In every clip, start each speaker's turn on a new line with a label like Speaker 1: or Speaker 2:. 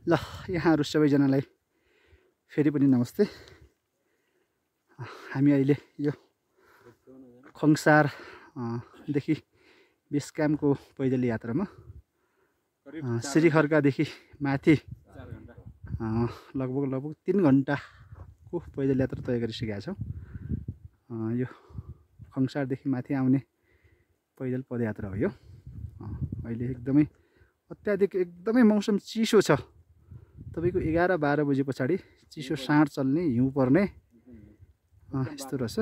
Speaker 1: ल यहाँहरु सबैजनालाई फेरि पनि नमस्ते। हामी अहिले यो खङसार देखि बेस क्याम्पको पैदल यात्रामा श्रीखर्कादेखि माथि लगभग 3 घण्टाको पैदल यात्रा तय गरिसकेका छौं। यो खङसारदेखि माथि आउने पैदल पदयात्रा हो यो। अहिले एकदमै अत्याधिक एकदमै मौसम चिसो छ। तपाईको 11-12 बजे पछाडी चिसो साँड चल्ने हिउँ पर्ने यस्तो रहेछ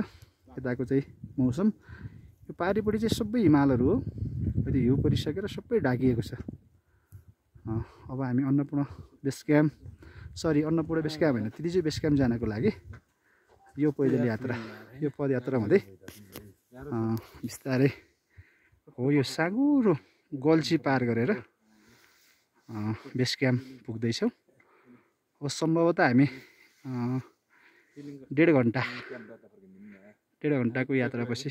Speaker 1: यताको चाहिँ मौसम। यो पारिपट्टि चाहिँ सबै हिमालहरु हो। अहिले हिउँ परिसकेर सबै ढाकिएको छ। अब हामी Annapurna base camp Annapurna base camp हैन, तिलीचो बेस क्याम्प जानको लागि यो पैदल यात्रा यो पदयात्रा हुँदै बिस्तारै हो यो साँगुरो गल्छी पार गरेर बेस क्याम्प पुग्दै छौं। अब सम्भवतः हामी 1.5 घण्टाको यात्रापछि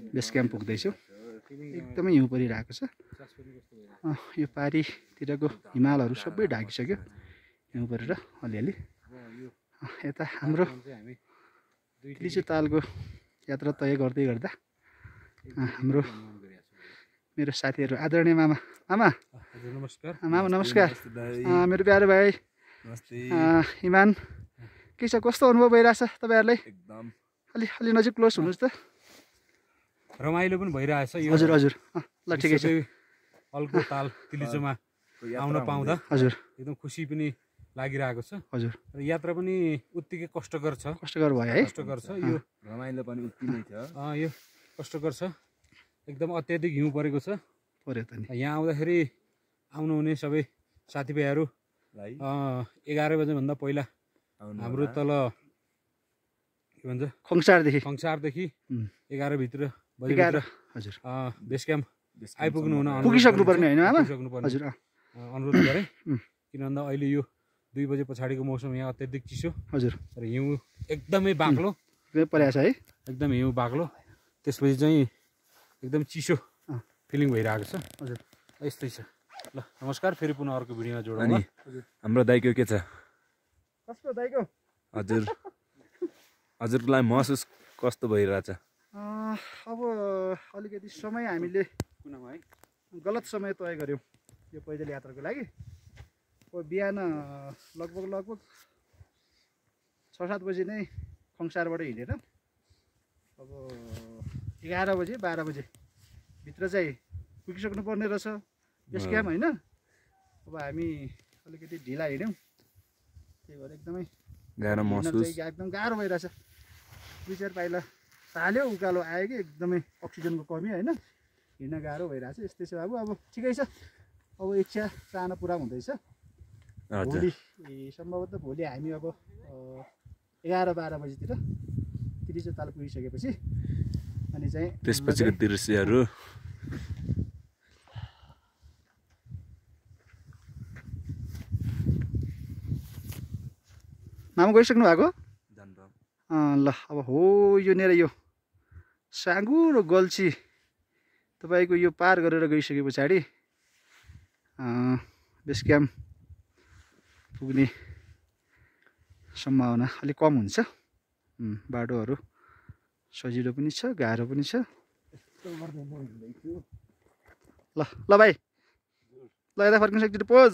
Speaker 1: बेस क्याम्प पुग्दै छौं। एकदमै हिउँ परिरहेको छ। यो पारितिरको हिमालहरु सबै ढाकिसक्यो हिउँ परेर अलिअलि। यता हाम्रो तिलीचो तालको यात्रा तय गर्दै गर्दा हाम्रो मेरो साथीहरु आदरणीय मामा नमस्कार। मामा नमस्कार। मेरो प्यारो भाइ नमस्ते। इमान के छ, कस्तो अनुभव भइराछ तपाईहरुलाई? एकदम अलि नजिक क्लोज हुनुस् त।
Speaker 2: रमाइलो पनि भइरहेछ यो।
Speaker 1: हजुर हजुर ल ठिकै छ।
Speaker 2: अल्को ताल तिलीचोमा आउन पाउँदा
Speaker 1: हजुर
Speaker 2: एकदम खुसी पनि लागिरहेको छ।
Speaker 1: हजुर
Speaker 2: र यात्रा पनि उत्तिकै कष्टकर छ।
Speaker 1: कष्टकर भयो है?
Speaker 2: कष्टकर छ। यो
Speaker 3: रमाइलो पनि उत्ति नै छ।
Speaker 2: यो कष्टकर छ। एकदम अत्याधिक हिउँ परेको छ।
Speaker 1: पर्यो त नि।
Speaker 2: यहाँ आउँदाखेरि आउनुहुने सबै साथीभाइहरुलाई 11 बजे भन्दा पहिला हाम्रो तल के भन्छ
Speaker 1: खङसारदेखि
Speaker 2: 11 भित्र बजे
Speaker 1: 11 हजुर
Speaker 2: बेस क्याम्प आइपुग्नु हुन
Speaker 1: पुगिसक्नु पर्ने हैन मामा?
Speaker 2: हजुर अनुरोध गरे। किन भन्दा अहिले यो 2 बजे पछाडीको मौसम यहाँ अत्याधिक चिसो।
Speaker 1: हजुर
Speaker 2: र हिउँ एकदमै बाक्लो
Speaker 1: परेछ है?
Speaker 2: एकदम हिउँ बाक्लो। त्यसपछि चाहिँ एकदम चिसो फिलिङ भइरहेको छ।
Speaker 1: हजुर
Speaker 2: यस्तै छ। ल नमस्कार, फेरि पुनः अर्को भिडियोमा जोडौँ।
Speaker 3: अनि हाम्रो दाइको के छ?
Speaker 1: कस्तो दाइको?
Speaker 3: हजुरलाई महसुस कस्तो भइरहेछ?
Speaker 1: अब अलिकति समय हामीले गलत समय तय गर्यौं यो पैदल यात्राको लागि। अब बिहान लगभग 6-7 बजे नै खङसारबाट हिँडेर अब 11 बजे 12 बजे भित्र चाहिँ पुगिसक्नु पर्ने रहेछ बेस क्याम्प हैन? अब हामी अलिकति ढिला हिँड्यौं, त्यही भएर एकदमै
Speaker 3: गाह्रो महसुस
Speaker 1: एकदम गाह्रो भइरहेछ। 2-4 पाइला ताल्यो उकालो आयो कि एकदमै अक्सिजनको कमी हैन, हिँड्न गाह्रो भइरहेछ। यस्तै छ बाबु। अब ठिकै छ। अब इच्छा चाहना पुरा हुँदैछ। भोलि सम्भवतः भोलि हामी अब 11-12 बजेतिर तिलीचो ताल पुगिसकेपछि अनि चाहिँ
Speaker 3: त्यसपछिको दृश्यहरू
Speaker 1: मामा गइसक्नु भएको? ल अब हो यो नेर यो साँगुरो गल्छी तपाईको यो पार गरेर गइसके पछाडि बेस क्याम्प पुग्ने सम्भावना अलि कम हुन्छ। बाटोहरू सजिलो पनि छ, गाह्रो पनि छ। ल भाइ ल यता फर्किन सक्छु। पोज